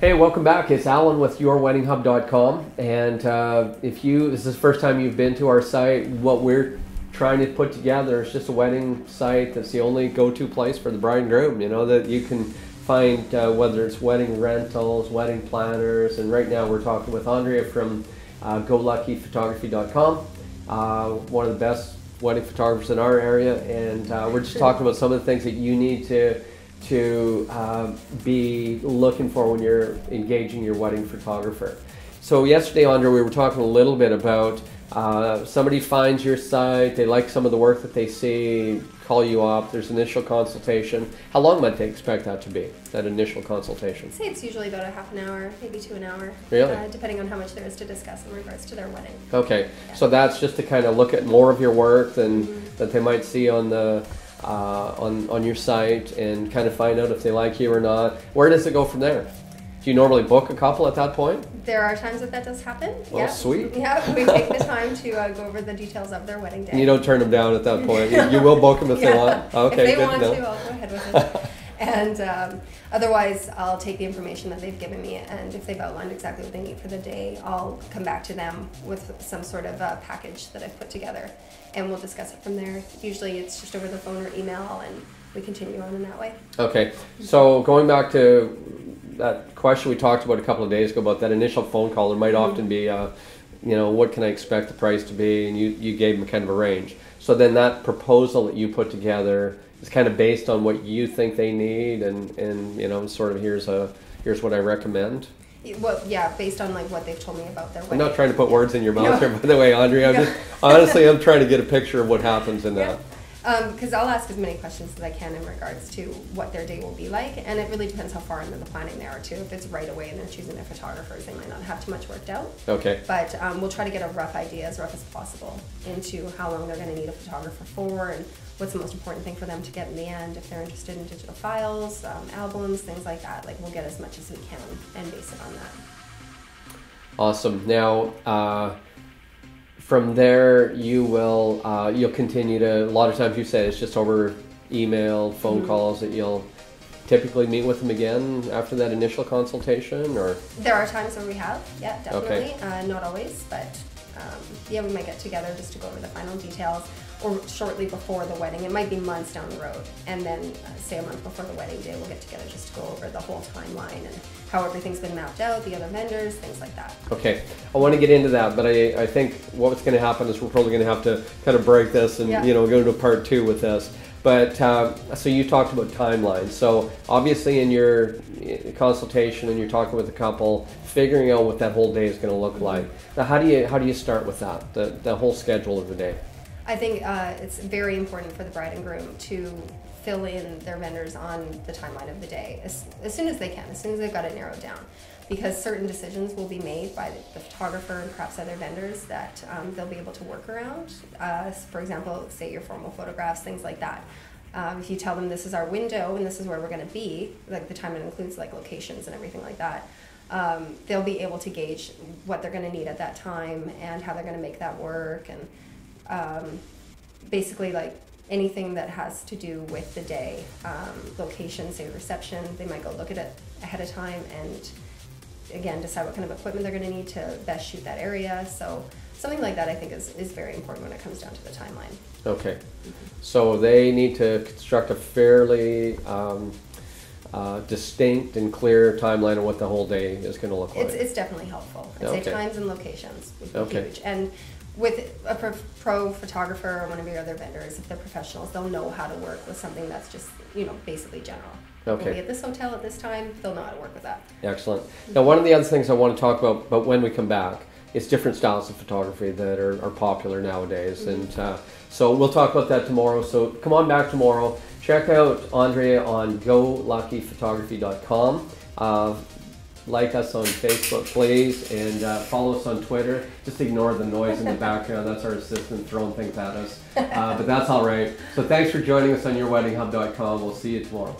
Hey, welcome back. It's Alan with yourweddinghub.com, and if this is the first time you've been to our site, what we're trying to put together is just a wedding site that's the only go-to place for the bride and groom. You know, that you can find whether it's wedding rentals, wedding planners, and right now we're talking with Andrea from GoLuckyPhotography.com, one of the best wedding photographers in our area, and we're just talking about some of the things that you need to be looking for when you're engaging your wedding photographer. So yesterday, Andrea, we were talking a little bit about somebody finds your site, they like some of the work that they see, call you up, there's initial consultation. How long might they expect that to be, that initial consultation? I'd say it's usually about a half an hour, maybe to an hour. Really? Depending on how much there is to discuss in regards to their wedding. Okay, yeah. So that's just to kind of look at more of your work than that they might see on the on your site and kind of find out if they like you or not. Where does it go from there? Do you normally book a couple at that point? There are times that does happen. Well, yeah. Sweet. Yeah, we take the time to go over the details of their wedding day. And you don't turn them down at that point. You will book them if they want. Okay, if they want to, I'll go ahead with it. And otherwise, I'll take the information that they've given me, and if they've outlined exactly what they need for the day, I'll come back to them with some sort of a package that I've put together, and we'll discuss it from there. Usually it's just over the phone or email, and we continue on in that way. Okay, so going back to that question we talked about a couple of days ago about that initial phone call, there might often be, you know, what can I expect the price to be, and you gave them kind of a range. So then that proposal that you put together is kind of based on what you think they need, and you know, sort of here's what I recommend. Well, yeah, based on like what they've told me about their wedding. I'm not trying to put words in your mouth here, by the way, Andrea. I'm just, honestly, I'm trying to get a picture of what happens in that. Because I'll ask as many questions as I can in regards to what their day will be like, and it really depends how far into the planning they are too. If it's right away and they're choosing their photographers, they might not have too much worked out. Okay. But we'll try to get a rough idea, as rough as possible, into how long they're going to need a photographer for, and what's the most important thing for them to get in the end. If they're interested in digital files, albums, things like that, like we'll get as much as we can and base it on that. Awesome. Now, from there, you will you'll continue to. A lot of times, you said it's just over email, phone calls that you'll typically meet with them again after that initial consultation, or there are times where we have, yeah, definitely. Okay. Not always, but yeah, we might get together just to go over the final details, or shortly before the wedding. It might be months down the road, and then say a month before the wedding day, we'll get together just to go over the whole timeline and how everything's been mapped out, the other vendors, things like that. Okay, I want to get into that, but I think what's going to happen is we're probably going to have to kind of break this and you know, go into part 2 with this. But so you talked about timelines. So obviously in your consultation and you're talking with the couple, figuring out what that whole day is going to look like. Now, how do you start with that? The whole schedule of the day. I think it's very important for the bride and groom to fill in their vendors on the timeline of the day as soon as they can, as soon as they've got it narrowed down, because certain decisions will be made by the photographer and perhaps other vendors that they'll be able to work around. For example, say your formal photographs, things like that. If you tell them this is our window and this is where we're going to be, like the time it includes like locations and everything like that, they'll be able to gauge what they're going to need at that time and how they're going to make that work, and basically like anything that has to do with the day, location, say reception, they might go look at it ahead of time and again decide what kind of equipment they're going to need to best shoot that area. So something like that I think is very important when it comes down to the timeline. Okay, so they need to construct a fairly distinct and clear timeline of what the whole day is going to look like. It's definitely helpful. I'd say times and locations would be huge. And with a pro photographer or one of your other vendors, if they're professionals, they'll know how to work with something that's just, you know, basically general. Okay. We'll be at this hotel at this time, they'll know how to work with that. Excellent. Now, one of the other things I want to talk about, but when we come back, is different styles of photography that are popular nowadays. And so we'll talk about that tomorrow. So come on back tomorrow. Check out Andrea on GoLuckyPhotography.com. Like us on Facebook, please, and follow us on Twitter. Just ignore the noise in the background. That's our assistant throwing things at us. But that's all right. So thanks for joining us on yourweddinghub.com. We'll see you tomorrow.